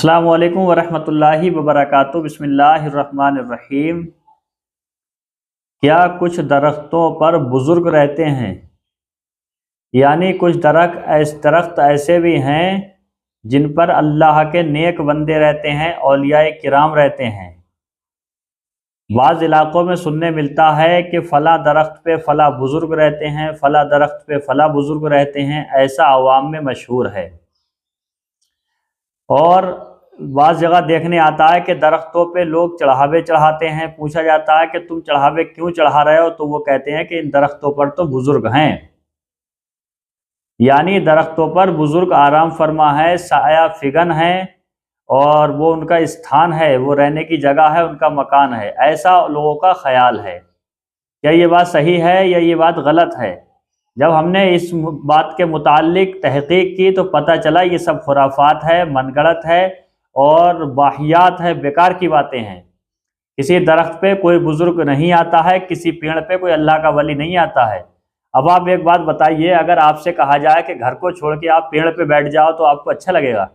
السلام علیکم ورحمۃ اللہ وبرکاتہ۔ بسم اللہ الرحمن الرحیم۔ کیا کچھ درختوں پر بزرگ رہتے ہیں؟ یعنی کچھ درخت ایسے بھی ہیں جن پر اللہ کے نیک بندے رہتے ہیں، اولیاء کرام رہتے ہیں۔ بعض علاقوں میں سننے ملتا ہے کہ فلاں درخت پہ فلاں بزرگ رہتے ہیں، فلاں درخت پہ فلاں بزرگ رہتے ہیں، ایسا عوام میں مشہور ہے۔ اور بعض جگہ دیکھنے آتا ہے کہ درختوں پہ لوگ چڑھاوے چڑھاتے ہیں، پوچھا جاتا ہے کہ تم چڑھاوے کیوں چڑھا رہے ہو، تو وہ کہتے ہیں کہ ان درختوں پر تو بزرگ ہیں، یعنی درختوں پر بزرگ آرام فرما ہے، سایہ فگن ہے، اور وہ ان کا استھان ہے، وہ رہنے کی جگہ ہے، ان کا مکان ہے، ایسا لوگوں کا خیال ہے۔ کیا یہ بات صحیح ہے یا یہ بات غلط ہے؟ جب ہم نے اس بات کے متعلق تحقیق کی تو پتہ چلا یہ سب خرافات ہے، من گڑت ہے اور واہیات ہے، بیکار کی باتیں ہیں۔ کسی درخت پہ کوئی بزرگ نہیں آتا ہے، کسی پیڑ پہ کوئی اللہ کا ولی نہیں آتا ہے۔ اب آپ ایک بات بتائیے، اگر آپ سے کہا جائے کہ گھر کو چھوڑ کے آپ پیڑ پہ بیٹھ جاؤ تو آپ کو اچھا لگے گا؟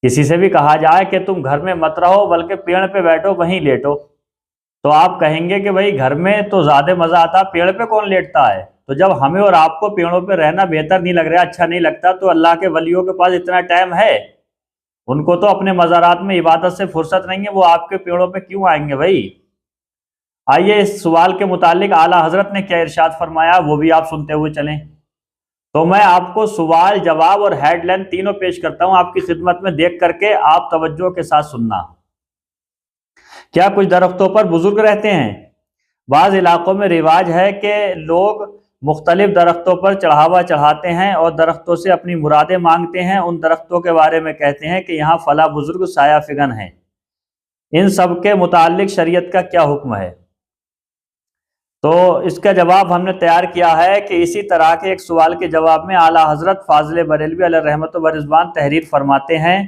کسی سے بھی کہا جائے کہ تم گھر میں مت رہو بلکہ پیڑ پہ بیٹھو، وہیں لیٹو، تو آپ کہیں گے کہ بھائی گھر میں تو زیادہ مزہ آتا، پیڑ پہ کون لیٹتا ہے؟ تو جب ہمیں اور آپ کو پیڑوں پہ رہنا بہتر نہیں لگ رہا، اچھا نہیں لگتا، تو اللہ کے ولیوں کے پاس اتنا ٹائم ہے؟ ان کو تو اپنے مزارات میں عبادت سے فرصت نہیں ہے، وہ آپ کے پیڑوں پہ کیوں آئیں گے بھائی؟ آئیے اس سوال کے متعلق اعلیٰ حضرت نے کیا ارشاد فرمایا وہ بھی آپ سنتے ہوئے چلیں۔ تو میں آپ کو سوال، جواب اور ہیڈ لائن تینوں پیش کرتا ہوں آپ کی خدمت میں، دیکھ کر کے آپ توجہ کے ساتھ سننا۔ کیا کچھ درختوں پر بزرگ رہتے ہیں؟ بعض علاقوں میں رواج ہے کہ لوگ مختلف درختوں پر چڑھاوا چڑھاتے ہیں اور درختوں سے اپنی مرادیں مانگتے ہیں، ان درختوں کے بارے میں کہتے ہیں کہ یہاں فلاں بزرگ سایہ فگن ہیں۔ ان سب کے متعلق شریعت کا کیا حکم ہے؟ تو اس کا جواب ہم نے تیار کیا ہے کہ اسی طرح کے ایک سوال کے جواب میں اعلیٰ حضرت فاضل بریلوی علیہ رحمت و رضوان تحریر فرماتے ہیں،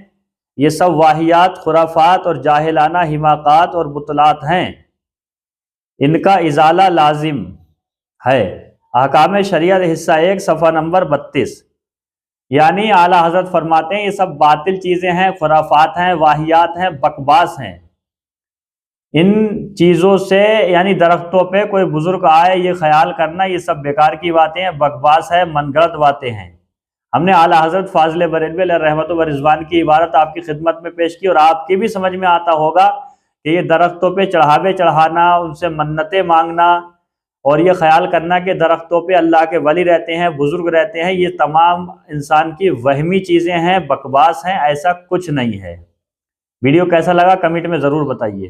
یہ سب واہیات، خرافات اور جاہلانہ حماقات اور بطلات ہیں، ان کا ازالہ لازم ہے۔ احکام شریعت حصہ 1 صفحہ نمبر 32۔ یعنی اعلیٰ حضرت فرماتے ہیں یہ سب باطل چیزیں ہیں، خرافات ہیں، واہیات ہیں، بکواس ہیں۔ ان چیزوں سے، یعنی درختوں پہ کوئی بزرگ آئے یہ خیال کرنا، یہ سب بیکار کی باتیں ہیں، بکواس ہے، من گڑت باتیں ہیں۔ ہم نے اعلیٰ حضرت فاضل بریلوی علیہ رحمت و رضوان کی عبارت آپ کی خدمت میں پیش کی، اور آپ کی بھی سمجھ میں آتا ہوگا کہ یہ درختوں پہ چڑھاوے چڑھانا، ان سے منتیں مانگنا اور یہ خیال کرنا کہ درختوں پہ اللہ کے ولی رہتے ہیں، بزرگ رہتے ہیں، یہ تمام انسان کی وہمی چیزیں ہیں، بکواس ہیں، ایسا کچھ نہیں ہے۔ ویڈیو کیسا لگا کمنٹ میں ضرور بتائیے۔